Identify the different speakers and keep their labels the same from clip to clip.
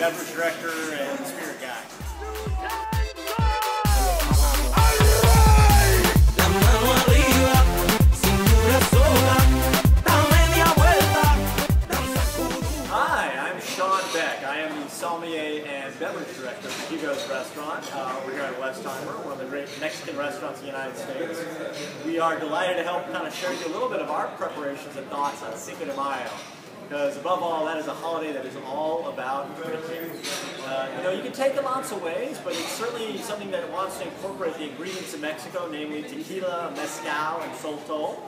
Speaker 1: beverage director and spirit guy. Hi, I'm Beck. I am the Sommelier and Beverage Director for Hugo's restaurant. We're here at Westheimer, one of the great Mexican restaurants in the United States. We are delighted to help kind of share you a little bit of our preparations and thoughts on Cinco de Mayo. Because above all, that is a holiday that is all about drinking. You can take it lots of ways, but it's certainly something that wants to incorporate the ingredients of Mexico, namely tequila, mezcal, and soltol.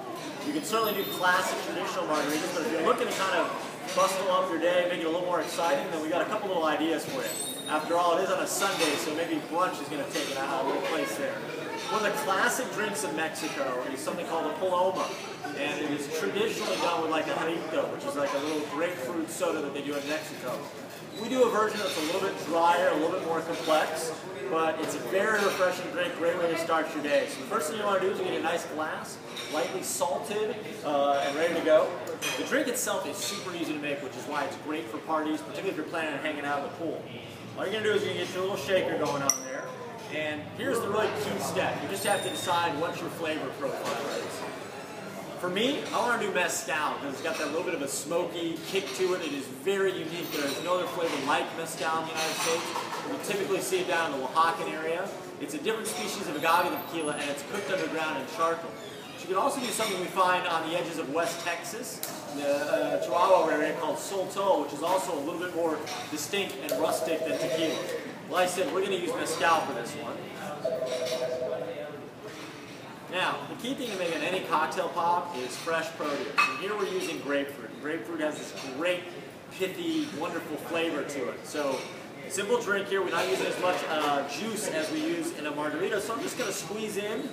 Speaker 1: You can certainly do classic traditional margaritas, but if you're looking to kind of bustle up your day, make it a little more exciting, then we got a couple little ideas for you. After all, it is on a Sunday, so maybe brunch is going to take a little place there. One of the classic drinks of Mexico is something called a paloma, and it is traditionally done with like a jarrito, which is like a little grapefruit soda that they do in Mexico. We do a version that's a little bit drier, a little bit more complex, but it's a very refreshing drink, great way to start your day. So the first thing you want to do is you get a nice glass, lightly salted and ready to go. The drink itself is super easy to make, which is why it's great for parties, particularly if you're planning on hanging out at the pool. All you're going to do is you're going to get your little shaker going on there, and here's the really key step. You just have to decide what your flavor profile is. For me, I want to do mezcal because it's got that little bit of a smoky kick to it. It is very unique. There's no other flavor like mezcal in the United States. We typically see it down in the Oaxacan area. It's a different species of agave than tequila, and it's cooked underground in charcoal. But you can also do something we find on the edges of West Texas, the Chihuahua area, called soltol, which is also a little bit more distinct and rustic than tequila. Well, I said we're going to use mezcal for this one. Now, the key thing to making any cocktail pop is fresh produce. And here we're using grapefruit. Grapefruit has this great, pithy, wonderful flavor to it. So, simple drink here. We're not using as much juice as we use in a margarita. So I'm just going to squeeze in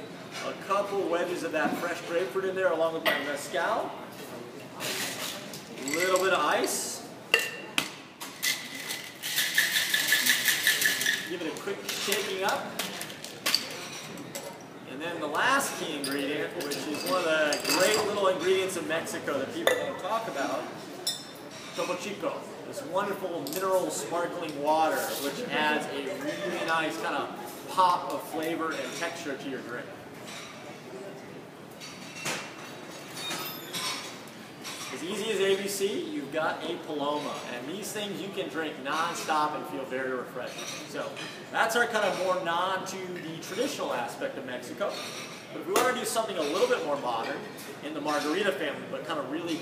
Speaker 1: a couple wedges of that fresh grapefruit in there along with my mezcal. A little bit of ice. Give it a quick shaking up. And then the last key ingredient, which is one of the great little ingredients of Mexico that people don't talk about, Topo Chico. This wonderful mineral sparkling water, which adds a really nice kind of pop of flavor and texture to your drink. As easy as ABC, you've got a paloma, and these things you can drink non-stop and feel very refreshing. So that's our kind of more to the traditional aspect of Mexico. But if we want to do something a little bit more modern in the margarita family, but kind of really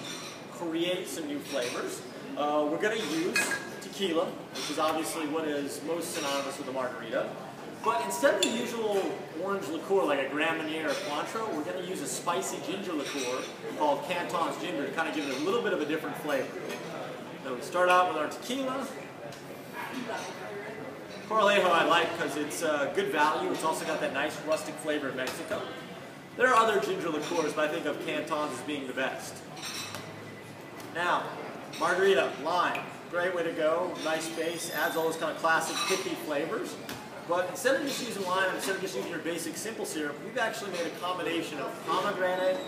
Speaker 1: create some new flavors, we're going to use tequila, which is obviously what is most synonymous with the margarita. But instead of the usual orange liqueur like a Grand Marnier or Cointreau, we're going to use a spicy ginger liqueur called Canton's Ginger to kind of give it a little bit of a different flavor. So we start out with our tequila. Coralejo I like because it's good value. It's also got that nice rustic flavor of Mexico. There are other ginger liqueurs, but I think of Canton's as being the best. Now, margarita, lime, great way to go. Nice base, adds all those kind of classic pithy flavors. But instead of just using lime, instead of just using your basic simple syrup, we've actually made a combination of pomegranate,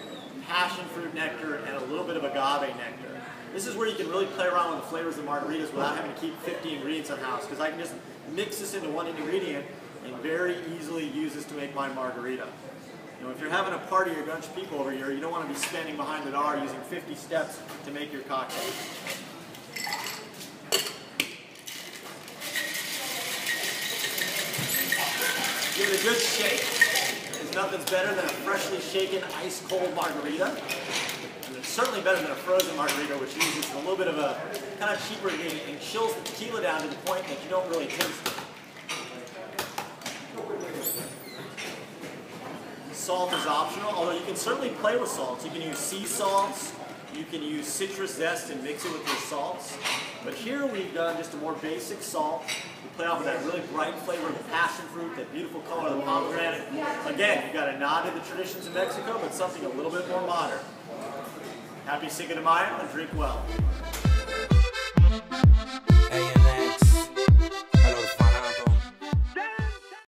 Speaker 1: passion fruit nectar, and a little bit of agave nectar. This is where you can really play around with the flavors of margaritas without having to keep 50 ingredients in house, because I can just mix this into one ingredient and very easily use this to make my margarita. You know, if you're having a party or a bunch of people over here, you don't want to be standing behind the bar using 50 steps to make your cocktail. Give it a good shake. There's nothing's better than a freshly shaken ice-cold margarita. And it's certainly better than a frozen margarita, which uses a little bit of a kind of cheaper ingredient and chills the tequila down to the point that you don't really taste it. Salt is optional, although you can certainly play with salts. You can use sea salts, you can use citrus zest and mix it with your salts. But here we've done just a more basic salt. We play off with that really bright flavor of the passion fruit, that beautiful color of the pomegranate. Again, you've got a nod to the traditions of Mexico, but something a little bit more modern. Happy Cinco de Mayo and drink well.